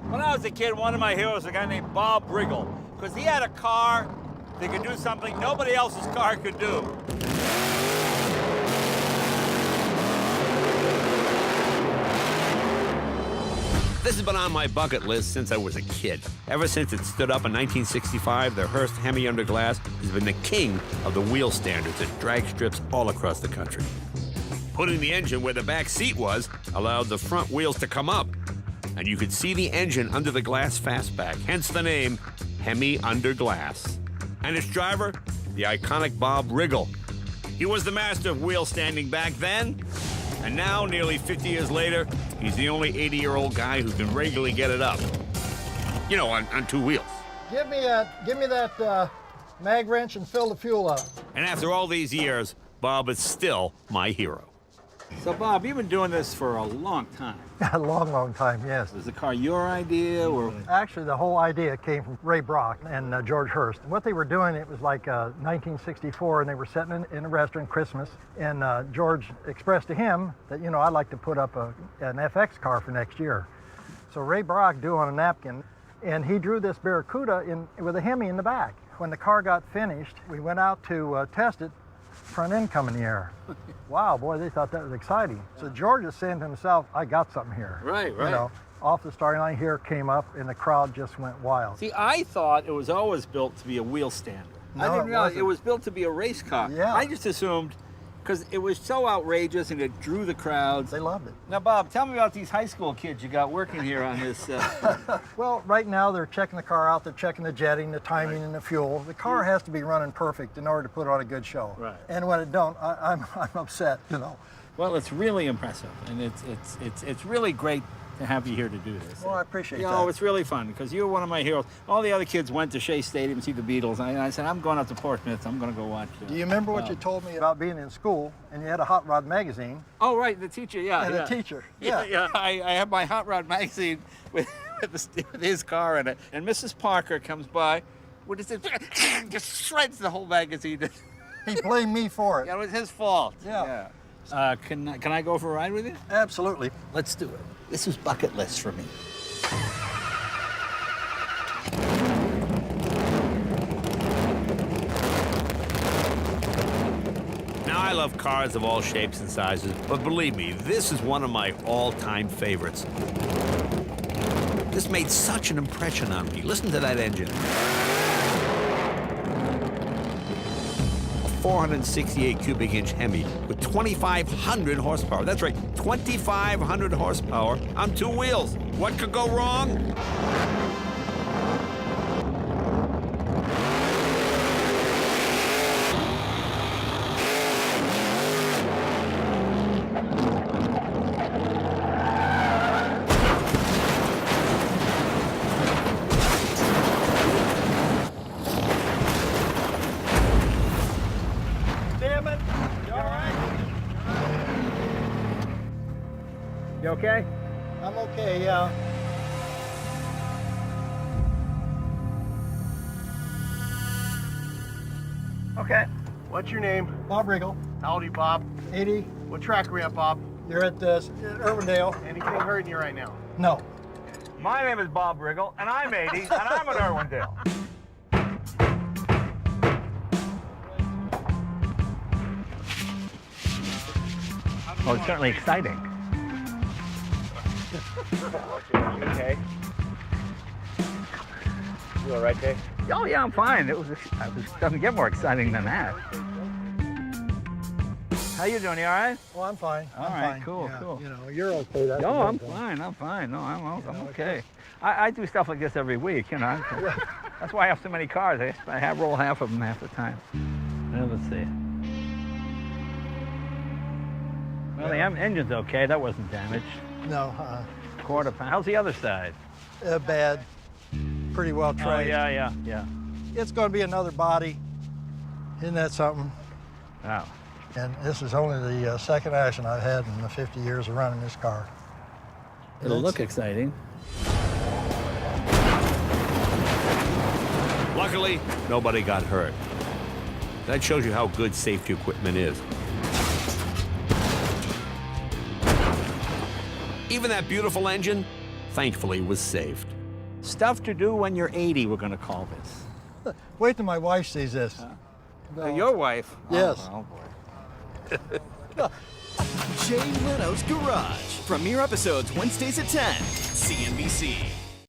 When I was a kid, one of my heroes was a guy named Bob Riggle, because he had a car that could do something nobody else's car could do. This has been on my bucket list since I was a kid. Ever since it stood up in 1965, the Hearst Hemi under glass has been the king of the wheel standards at drag strips all across the country. Putting the engine where the back seat was allowed the front wheels to come up, and you could see the engine under the glass fastback, hence the name Hemi under glass. And its driver, the iconic Bob Riggle. He was the master of wheel standing back then, and now, nearly 50 years later, he's the only 80-year-old guy who can regularly get it up. You know, on two wheels. Give me that mag wrench and fill the fuel up. And after all these years, Bob is still my hero. So, Bob, you've been doing this for a long time. A long, long time, yes. Was the car your idea, or? Actually, the whole idea came from Ray Brock and George Hearst. What they were doing, it was like 1964, and they were sitting in a restaurant Christmas, and George expressed to him that, you know, I'd like to put up an FX car for next year. So Ray Brock drew on a napkin, and he drew this Barracuda with a Hemi in the back. When the car got finished, we went out to test it. Front end come in the air. Wow, boy, they thought that was exciting. So George is saying to himself, I got something here. Right. You know, off the starting line here came up, and the crowd just went wild. See, I thought it was always built to be a wheel stander. No, I didn't realize wasn't. it was built to be a race car. Yeah. I just assumed, because it was so outrageous and it drew the crowds. They loved it. Now, Bob, tell me about these high school kids you got working here on this. Well, right now they're checking the car out, they're checking the jetting, the timing, and the fuel. The car has to be running perfect in order to put on a good show. Right. And when it don't, I'm upset, you know. Well, it's really impressive, and it's really great to have you here to do this. Well, I appreciate that. No, it's really fun, because you're one of my heroes. All the other kids went to Shea Stadium to see the Beatles, and I said, I'm going out to Portsmouth, I'm going to go watch. Do you remember what you told me about being in school, and you had a Hot Rod magazine? Oh, right, the teacher, yeah. And yeah. a teacher. Yeah. I have my Hot Rod magazine with his car in it, and Mrs. Parker comes by, with this, just shreds the whole magazine. He blamed me for it. Yeah, it was his fault. Yeah. Can I go for a ride with you? Absolutely. Let's do it. This was bucket list for me. Now, I love cars of all shapes and sizes, but believe me, this is one of my all-time favorites. This made such an impression on me. Listen to that engine. A 468 cubic inch Hemi with 2,500 horsepower. That's right, 2,500 horsepower on two wheels. What could go wrong? Damn it. You all right? You okay? I'm okay, yeah. Okay. What's your name? Bob Riggle, How old are you, Bob? 80. What track are we at, Bob? You're at Irwindale. Anything hurting you right now? No. My name is Bob Riggle, and I'm 80, and I'm at Irwindale. Oh, it's certainly exciting. Okay. You all right, Dave? Oh yeah, I'm fine. It doesn't get more exciting than that. How you doing? You all right? Well, I'm fine. All I'm right, fine. cool, Yeah, cool. You know, you're okay. That's No, the I'm main thing. fine. I'm fine. No, I'm know, okay. I do stuff like this every week, you know. That's why I have so many cars. I roll half of them half the time. Let's see. Well, the engine's okay. That wasn't damaged. No, Quarter pound. How's the other side? bad. Pretty well Oh, tried. yeah. It's going to be another body. Isn't that something? Wow. And this is only the second accident I've had in the 50 years of running this car. It'll look exciting. Luckily, nobody got hurt. That shows you how good safety equipment is. Even that beautiful engine, thankfully, was saved. Stuff to do when you're 80, we're going to call this. Wait till my wife sees this. Your wife? Yes. Oh, boy. Jay Leno's Garage. Premiere episodes Wednesdays at 10. CNBC.